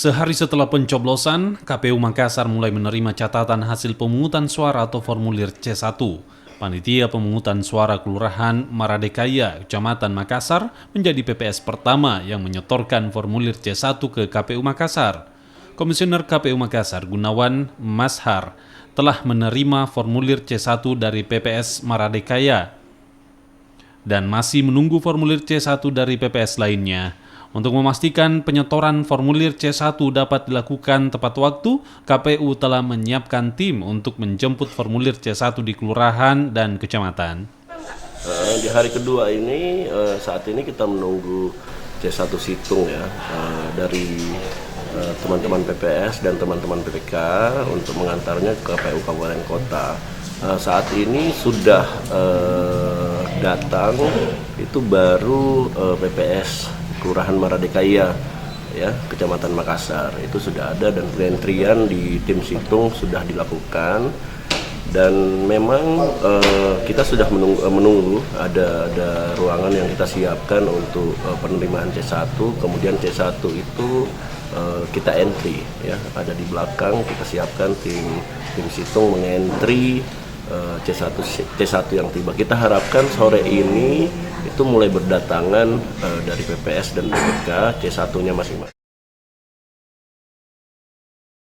Sehari setelah pencoblosan, KPU Makassar mulai menerima catatan hasil pemungutan suara atau formulir C1. Panitia pemungutan suara Kelurahan Maradekaya, Kecamatan Makassar, menjadi PPS pertama yang menyetorkan formulir C1 ke KPU Makassar. Komisioner KPU Makassar, Gunawan Mashar, telah menerima formulir C1 dari PPS Maradekaya dan masih menunggu formulir C1 dari PPS lainnya. Untuk memastikan penyetoran formulir C1 dapat dilakukan tepat waktu, KPU telah menyiapkan tim untuk menjemput formulir C1 di kelurahan dan kecamatan. Di hari kedua ini, saat ini kita menunggu C1 situng ya dari teman-teman PPS dan teman-teman PPK untuk mengantarnya ke KPU Kabupaten Kota. Saat ini sudah datang itu baru PPS Kelurahan Maradekaya ya, Kecamatan Makassar. Itu sudah ada dan pengentrian di tim situng sudah dilakukan. Dan memang kita sudah menunggu ada ruangan yang kita siapkan untuk penerimaan C1. Kemudian C1 itu kita entry ya, ada di belakang. Kita siapkan tim situng mengentry C1 yang tiba. Kita harapkan sore ini itu mulai berdatangan dari PPS dan PPK C1-nya masing-masing.